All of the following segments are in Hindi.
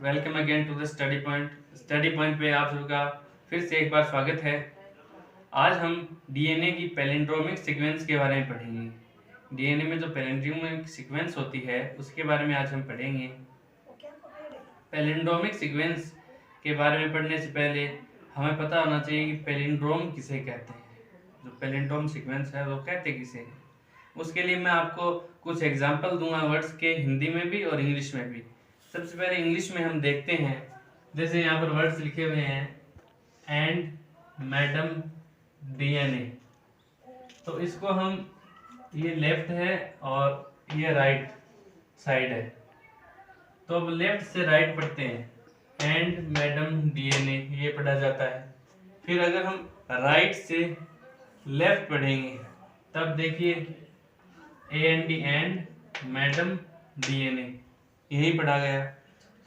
Welcome again to the Study Point. Study Point पे आप सबका फिर से एक बार स्वागत है। आज हम डीएनए की पैलिंड्रोमिक सीक्वेंस के बारे में पढ़ेंगे। डीएनए में जो पैलिंड्रोमिक सीक्वेंस होती है उसके बारे में आज हम पढ़ेंगे। पैलिंड्रोमिक सीक्वेंस के बारे में पढ़ने से पहले हमें पता होना चाहिए कि पैलिंड्रोम किसे कहते हैं। जो पैलिंड्रोम सीक्वेंस है वो कहते किसे हैं। उसके लिए मैं आपको कुछ एग्जाम्पल दूंगा वर्ड्स के, हिंदी में भी और इंग्लिश में भी। सबसे पहले इंग्लिश में हम देखते हैं, जैसे यहाँ पर वर्ड्स लिखे हुए हैं एंड मैडम डीएनए। तो इसको हम, ये लेफ्ट है और ये राइट साइड है, तो अब लेफ्ट से राइट पढ़ते हैं एंड मैडम डीएनए, ये पढ़ा जाता है। फिर अगर हम राइट से लेफ्ट पढ़ेंगे तब देखिए एएनडी एंड मैडम डीएनए, यही पढ़ा गया।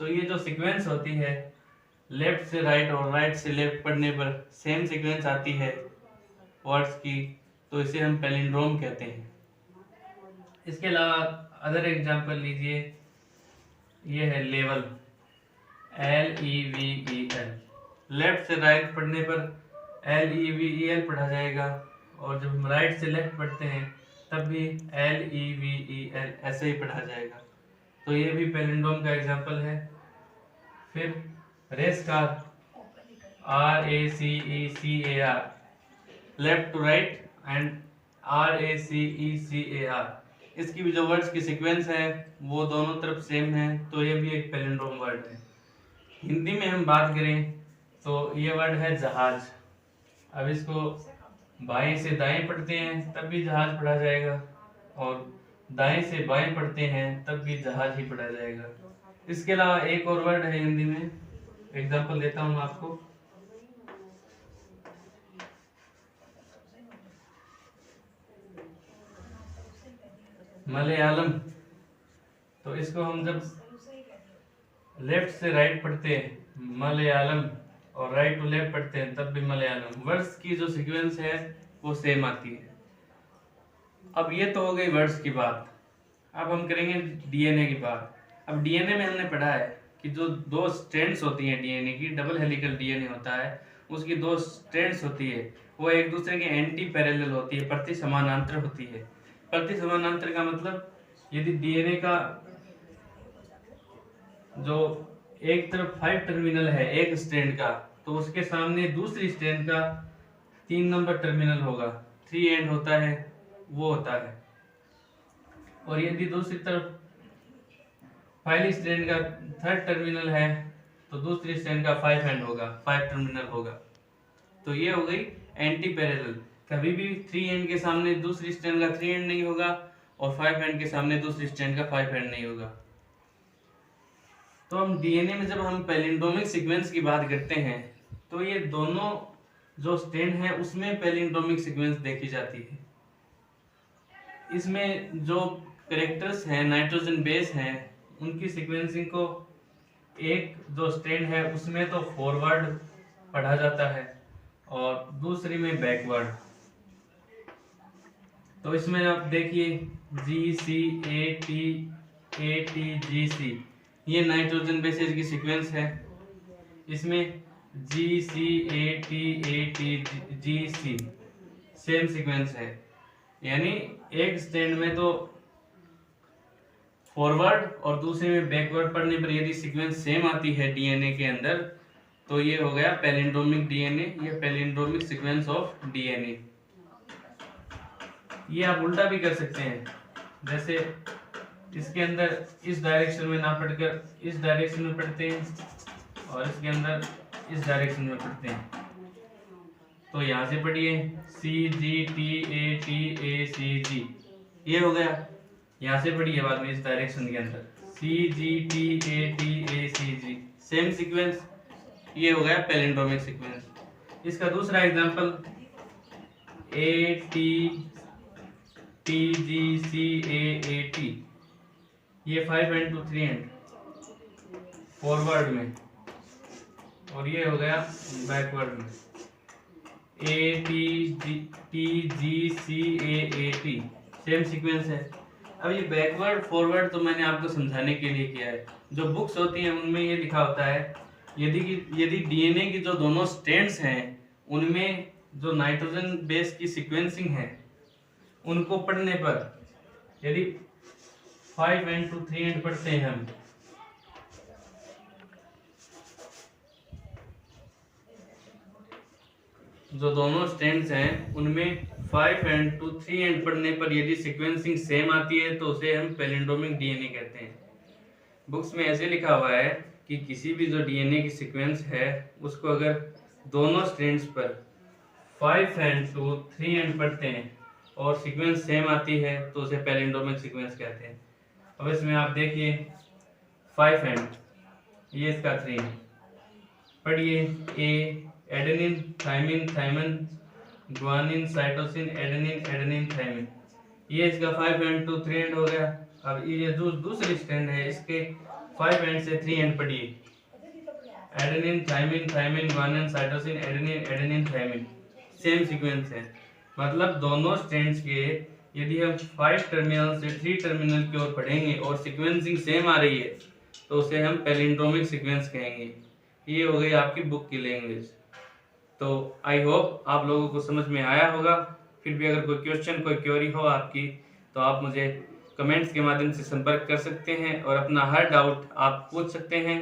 तो ये जो सीक्वेंस होती है लेफ्ट से राइट और राइट से लेफ्ट पढ़ने पर सेम सीक्वेंस आती है वर्ड्स की, तो इसे हम पैलिंड्रोम कहते हैं। इसके अलावा अदर एग्जांपल लीजिए, ये है लेवल, LEVEL। लेफ्ट से राइट पढ़ने पर LEVEL पढ़ा जाएगा, और जब हम राइट से लेफ्ट पढ़ते हैं तब भी LEVEL ऐसे ही पढ़ा जाएगा। तो ये भी पैलिंड्रोम का एग्जांपल है। फिर race car, RACECAR, left to right and RACECAR, इसकी भी जो वर्ड्स की सीक्वेंस है वो दोनों तरफ सेम है, तो ये भी एक पैलिंड्रोम वर्ड है। हिंदी में हम बात करें तो ये वर्ड है जहाज। अब इसको बाएं से दाएं पढ़ते हैं तब भी जहाज पढ़ा जाएगा, और दाएं से बाएं पढ़ते हैं तब भी जहाज ही पढ़ा जाएगा। इसके अलावा एक और वर्ड है हिंदी में, एग्जांपल देता हूं आपको, मलयालम। तो इसको हम जब लेफ्ट से राइट पढ़ते हैं मलयालम और राइट टू लेफ्ट पढ़ते हैं तब भी मलयालम। वर्ड्स की जो सीक्वेंस है वो सेम आती है। अब ये तो हो गई वर्ड्स की बात। अब हम करेंगे डीएनए की बात। अब डीएनए में हमने पढ़ा है कि जो दो स्ट्रैंड्स होती हैं डीएनए की, डबल हेलिकल डीएनए होता है, उसकी दो स्ट्रैंड्स होती है, वो एक दूसरे के एंटी पैरेलल होती है, प्रति समानांतर होती है। प्रति समानांतर का मतलब, यदि डीएनए का जो एक तरफ 5 टर्मिनल है एक स्ट्रैंड का, तो उसके सामने दूसरी स्ट्रैंड का 3 नंबर टर्मिनल होगा, 3 एंड होता है, वो होता है। और यदि दूसरी तरफ पहली स्ट्रैंड का 3rd टर्मिनल है तो दूसरी स्ट्रैंड का 5 एंड होगा, 5 टर्मिनल होगा। तो ये हो गई एंटी पैरेलल। कभी भी 3 एंड के सामने दूसरी स्ट्रैंड का 3 एंड नहीं होगा, और 5 एंड के सामने दूसरी स्ट्रैंड का 5 एंड नहीं होगा। तो हम डीएनए में जब हम पैलिंड्रोमिक सीक्वेंस की बात करते हैं तो ये दोनों जो स्ट्रैंड है उसमें पैलिंड्रोमिक सीक्वेंस देखी जाती है। इसमें जो कैरेक्टर्स हैं, नाइट्रोजन बेस हैं, उनकी सीक्वेंसिंग को एक जो स्ट्रैंड है उसमें तो फॉरवर्ड पढ़ा जाता है और दूसरी में बैकवर्ड। तो इसमें आप देखिए GCATATGC, ये नाइट्रोजन बेसेस की सीक्वेंस है। इसमें GCATATGC सेम सीक्वेंस है, यानी एक स्ट्रैंड में तो फॉरवर्ड और दूसरे में बैकवर्ड पढ़ने पर यदि सीक्वेंस सेम आती है डीएनए के अंदर, तो ये हो गया पैलिंड्रोमिक डीएनए, ये पैलिंड्रोमिक सीक्वेंस ऑफ डीएनए। ये आप उल्टा भी कर सकते हैं, जैसे इसके अंदर इस डायरेक्शन में ना पढ़कर इस डायरेक्शन में पढ़ते हैं, और इसके अंदर इस डायरेक्शन में पढ़ते हैं। तो यहाँ से पढ़िए CGTATACG, ये हो गया। यहाँ से पढ़िए बाद में इस डायरेक्शन के अंदर CGTATACG, सेम सीक्वेंस, ये हो गया पैलिंड्रोमिक सीक्वेंस। इसका दूसरा एग्जांपल ATTGCAAT, ये 5 एंड टू 3 एंड फॉरवर्ड में, और ये हो गया बैकवर्ड में ATTGCAAT, सेम सीक्वेंस है। अब ये बैकवर्ड फॉरवर्ड तो मैंने आपको समझाने के लिए किया है। जो बुक्स होती हैं उनमें ये लिखा होता है यदि डीएनए की जो दोनों स्ट्रैंड्स हैं उनमें जो नाइट्रोजन बेस की सीक्वेंसिंग है उनको पढ़ने पर यदि 5 एंड टू 3 एंड पढ़ते हैं हम, जो दोनों स्ट्रैंड्स हैं उनमें 5 एंड टू 3 एंड पढ़ने पर यदि सीक्वेंसिंग सेम आती है तो उसे हम पैलिंड्रोमिक डीएनए कहते हैं। बुक्स में ऐसे लिखा हुआ है कि किसी भी जो डीएनए की सीक्वेंस है उसको अगर दोनों स्ट्रैंड्स पर 5 एंड टू 3 एंड पढ़ते हैं और सीक्वेंस सेम आती है तो उसे पैलिंड्रोमिक सीक्वेंस कहते हैं। अब इसमें आप देखिए 5 एंड, ये इसका 3, पढ़िए A adenine thymine thymine guanine cytosine adenine adenine thymine, ये इसका 5 एंड टू 3 एंड हो गया। अब ये जो दूसरी स्ट्रैंड है इसके 5 एंड से 3 एंड पढ़िए, adenine thymine thymine guanine cytosine adenine adenine thymine, same sequence है। मतलब दोनों स्ट्रैंड्स के यदि हम 5 टर्मिनल से 3 टर्मिनल की ओर पढ़ेंगे और सीक्वेंसिंग सेम आ रही है तो उसे हम पैलिंड्रोमिक सीक्वेंस कहेंगे। ये हो गई आपकी बुक की लैंग्वेज। तो आई होप आप लोगों को समझ में आया होगा। फिर भी अगर कोई क्वेश्चन कोई क्वेरी हो आपकी तो आप मुझे कमेंट्स के माध्यम से संपर्क कर सकते हैं और अपना हर डाउट आप पूछ सकते हैं।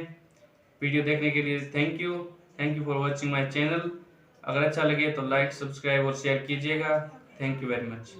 वीडियो देखने के लिए thank you for watching my channel. अगर अच्छा लगे तो लाइक सब्सक्राइब और शेयर कीजिएगा। Thank you very much.